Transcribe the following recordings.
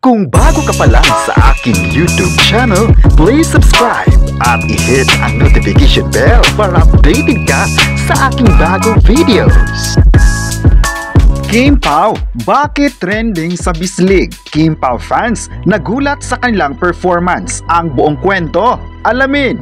Kung bago ka pa lang sa aking YouTube channel, please subscribe at i-hit ang notification bell para updated ka sa aking bagong videos. Kim Pao, bakit trending sa Bislig? Kim Pao fans nagulat sa kanilang performance. Ang buong kwento, alamin!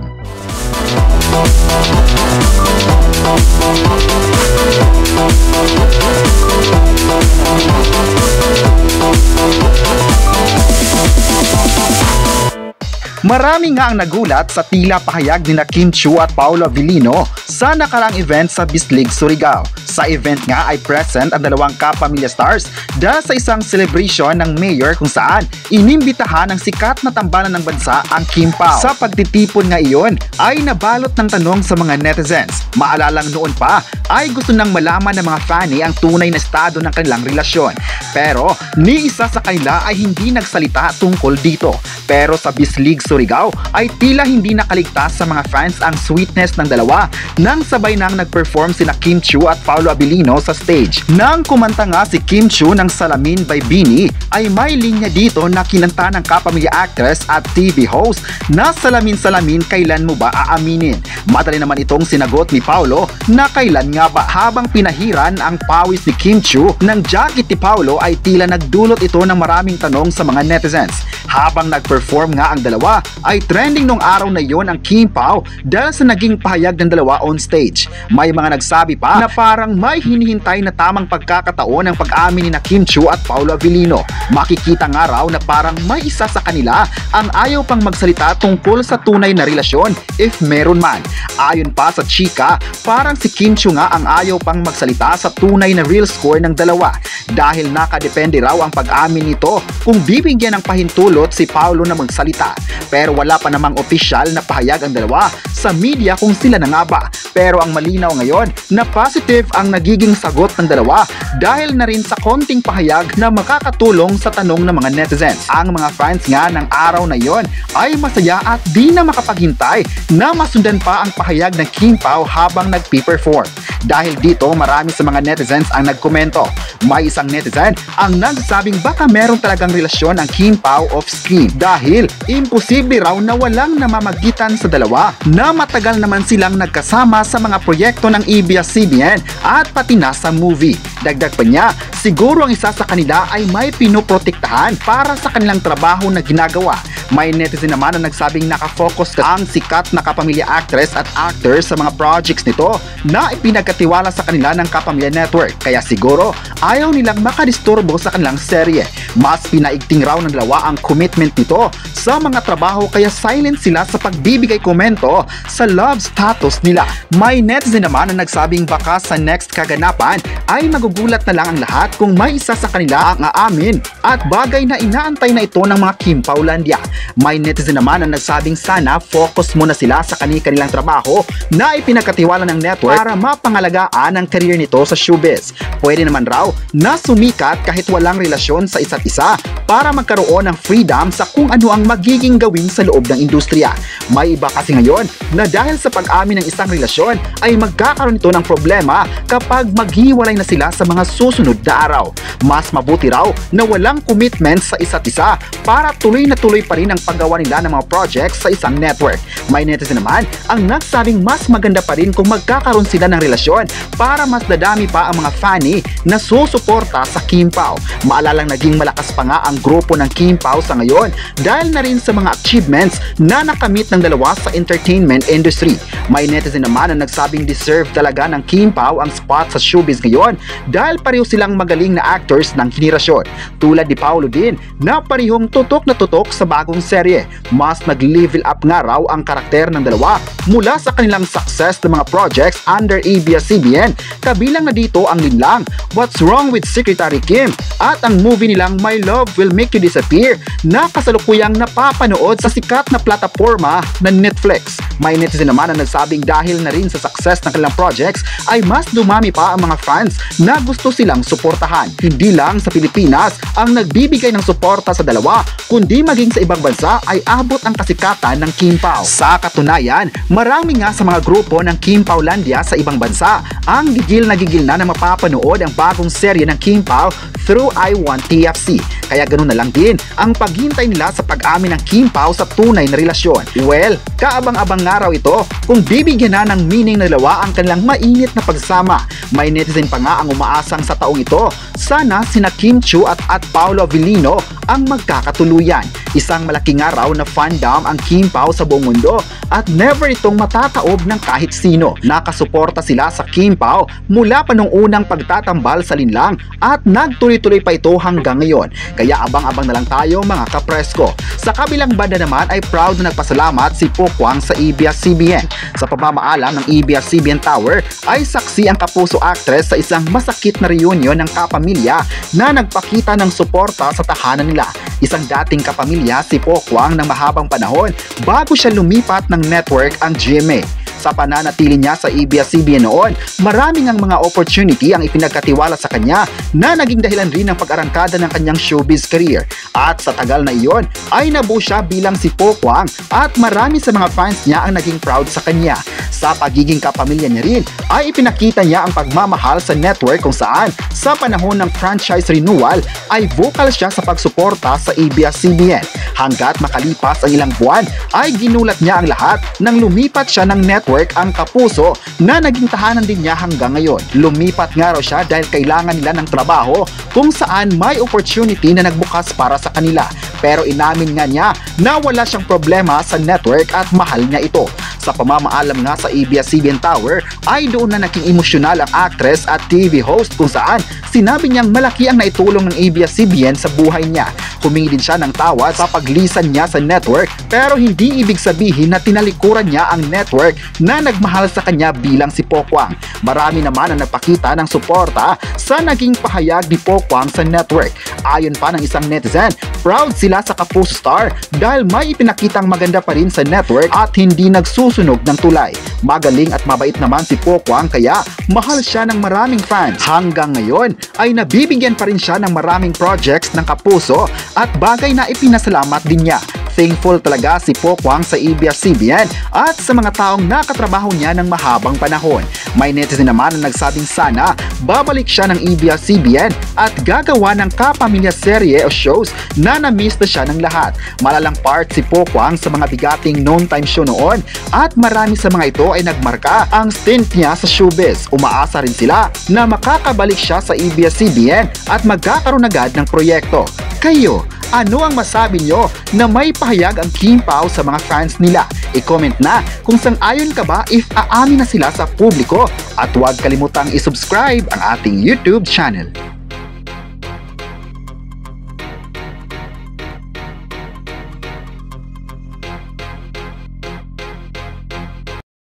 Marami nga ang nagulat sa tila pahayag ni Kim Chiu at Paolo Avellino sa nakaraang event sa Bislig, Surigao. Sa event nga ay present ang dalawang kapamilya stars dahil sa isang celebration ng mayor kung saan inimbitahan ng sikat na tambalan ng bansa ang Kim Pao. Sa pagtitipon nga iyon ay nabalot ng tanong sa mga netizens. Maalalang noon pa ay gusto nang malaman ng mga fanny ang tunay na estado ng kanilang relasyon. Pero ni isa sa kanila ay hindi nagsalita tungkol dito. Pero sa Bislig, Surigao ay tila hindi nakaligtas sa mga fans ang sweetness ng dalawa nang sabay nang nag-perform sina Kim Chiu at Paolo Avellino sa stage. Nang kumanta nga si Kim Chiu ng Salamin by Bini ay may linya dito na kinanta ng kapamilya actress at TV host na salamin-salamin kailan mo ba aaminin. Madali naman itong sinagot ni Paolo na kailan nga ba. Habang pinahiran ang pawis ni Kim Chiu ng jacket ni Paolo ay tila nagdulot ito ng maraming tanong sa mga netizens. Habang nag-perform nga ang dalawa ay trending nung araw na yon ang Kim Pao dahil sa naging pahayag ng dalawa on stage. May mga nagsabi pa na parang may hinihintay na tamang pagkakataon ng pag-amin ni na Kim Chiu at Paolo Avellino. Makikita nga raw na parang may isa sa kanila ang ayaw pang magsalita tungkol sa tunay na relasyon if meron man. Ayon pa sa chika, parang si Kim Chiu nga ang ayaw pang magsalita sa tunay na real score ng dalawa dahil nakadepende raw ang pag-amin nito kung bibigyan ng pahintulot si Paolo na magsalita. Pero wala pa namang opisyal na pahayag ang dalawa sa media kung sila na nga ba. Pero ang malinaw ngayon na positive ang nagiging sagot ng dalawa dahil na rin sa konting pahayag na makakatulong sa tanong ng mga netizens. Ang mga fans nga ng araw na yon ay masaya at di na makapaghintay na masundan pa ang pahayag ng Kim Pao habang nagpe-perform. Dahil dito marami sa mga netizens ang nagkomento. May isang netizen ang nagsabing baka meron talagang relasyon ang Kim Pao off-screen dahil imposible raw na walang namamagitan sa dalawa na matagal naman silang nagkasama sa mga proyekto ng ABS-CBN at pati na sa movie. Dagdag pa niya, siguro ang isa sa kanila ay may pinoprotektahan para sa kanilang trabaho na ginagawa. May netizen naman na nagsabing nakafocus ang sikat na kapamilya actress at actor sa mga projects nito na ipinagkatiwala sa kanila ng Kapamilya Network. Kaya siguro ayaw nilang makadisturbo sa kanilang serye. Mas pinaigting raw ng dalawa ang commitment nito sa mga trabaho kaya silent sila sa pagbibigay komento sa love status nila. May netizen naman na nagsabing baka sa next kaganapan ay magugulat na lang ang lahat kung may isa sa kanila ang aamin at bagay na inaantay na ito ng mga Kim Paulandia. May netizen naman na nagsabing sana focus muna sila sa kanilang trabaho na ipinagkatiwala ng network para mapangalagaan ang career nito sa showbiz. Pwede naman raw na sumikat kahit walang relasyon sa isa't isa para magkaroon ng freedom sa kung ano ang magiging gawin sa loob ng industriya. May iba kasi ngayon na dahil sa pag-amin ng isang relasyon ay magkakaroon ito ng problema kapag maghiwalay na sila sa mga susunod na araw. Mas mabuti raw na walang commitment sa isa't isa para tuloy na tuloy pa rin ang paggawa nila ng mga projects sa isang network. May netizen naman ang nagsabing mas maganda pa rin kung magkakaroon sila ng relasyon para mas dadami pa ang mga fanny na susuporta sa Kim Pao. Maalalang naging malakas pa nga ang grupo ng Kim Pao sa ngayon dahil na rin sa mga achievements na nakamit ng dalawa sa entertainment industry. May netizen naman na nagsabing deserve talaga ng Kim Pao ang spot sa showbiz ngayon dahil pareho silang magaling na actors ng henerasyon. Tulad ni Paolo din na parehong tutok na tutok sa bagong serye. Mas nag-level up nga raw ang karakter ng dalawa mula sa kanilang success ng mga projects under ABS-CBN. Kabilang na dito ang linlang What's Wrong with Secretary Kim at ang movie nilang My Love Will Make You Disappear na kasalukuyang napapanood sa sikat na plataforma na Netflix. May netizen naman na nagsabing dahil na rin sa success ng kanilang projects ay mas dumami pa ang mga fans na gusto silang suportahan. Hindi lang sa Pilipinas ang nagbibigay ng suporta sa dalawa kundi maging sa ibang bansa ay abot ang kasikatan ng Kim Pao. Sa katunayan, marami nga sa mga grupo ng Kim Paulandia sa ibang bansa ang gigil na mapapanood ang bagong serye ng Kim Pao through I-1TFC. Kaya ganun na lang din ang paghintay nila sa pag-amin ng Kim Pao sa tunay na relasyon. Well, kaabang-abang nga raw ito kung bibigyan na ng meaning na dalawa ang kanilang mainit na pagsama. May netizen pa nga ang umaasang sa taong ito, sana sina Kim Chiu at Paolo Avellino ang magkakatuluyan. Isang malaking araw na fandom ang Kim Pao sa buong mundo at never itong matataob ng kahit sino. Nakasuporta sila sa Kim Pao mula pa nung unang pagtatambal sa linlang at nagtuloy-tuloy pa ito hanggang ngayon. Kaya abang-abang na lang tayo mga kapresko. Sa kabilang banda naman ay proud na nagpasalamat si Po Kwang sa ABS-CBN. Sa pamamaalam ng ABS-CBN Tower ay saksi ang kapuso actress sa isang masakit na reunion ng kapamilya na nagpakita ng suporta sa tahanan nila. Isang dating kapamilya si Po Kwang ng mahabang panahon bago siya lumipat ng network ang GMA. Sa pananatili niya sa ABS-CBN noon, maraming ang mga opportunity ang ipinagkatiwala sa kanya na naging dahilan rin ng pag-arangkada ng kanyang showbiz career. At sa tagal na iyon, ay nabuo siya bilang si Po Kwang at marami sa mga fans niya ang naging proud sa kanya. Sa pagiging kapamilya niya rin, ay ipinakita niya ang pagmamahal sa network kung saan sa panahon ng franchise renewal ay vocal siya sa pagsuporta sa ABS-CBN. Hanggat makalipas ang ilang buwan, ay ginulat niya ang lahat nang lumipat siya ng network ang kapuso na naging tahanan din niya hanggang ngayon. Lumipat nga raw siya dahil kailangan nila ng trabaho kung saan may opportunity na nagbukas para sa kanila. Pero inamin nga niya na wala siyang problema sa network at mahal niya ito. Sa pamamaalam nga sa ABS-CBN Tower ay doon na naging emosyonal ang actress at TV host kung saan sinabi niyang malaki ang naitulong ng ABS-CBN sa buhay niya. Humingi din siya ng tawad sa paglisan niya sa network pero hindi ibig sabihin na tinalikuran niya ang network na nagmahal sa kanya bilang si Po Kwang. Marami naman ang nagpakita ng suporta sa naging pahayag ni Po Kwang sa network. Ayon pa ng isang netizen, proud sila sa kapuso star dahil may ipinakitang maganda pa rin sa network at hindi nagsusunog ng tulay. Magaling at mabait naman si Po Kwang kaya mahal siya ng maraming fans. Hanggang ngayon ay nabibigyan pa rin siya ng maraming projects ng kapuso at bagay na ipinasalamat din niya. Thankful talaga si Po Kwang sa ABS-CBN at sa mga taong nakatrabaho niya ng mahabang panahon. May netizen naman na nagsabing sana babalik siya ng ABS-CBN at gagawa ng kapamilya serye o shows na na-miss na siya ng lahat. Malalang part si Po Kwang sa mga bigating noon time show noon at marami sa mga ito ay nagmarka ang stint niya sa showbiz. Umaasa rin sila na makakabalik siya sa ABS-CBN at magkakaroon agad ng proyekto. Kayo, ano ang masabi nyo na may pahayag ang Kim Pao sa mga fans nila? I-comment na kung sang-ayon ka ba if aamin na sila sa publiko at huwag kalimutang i-subscribe ang ating YouTube channel.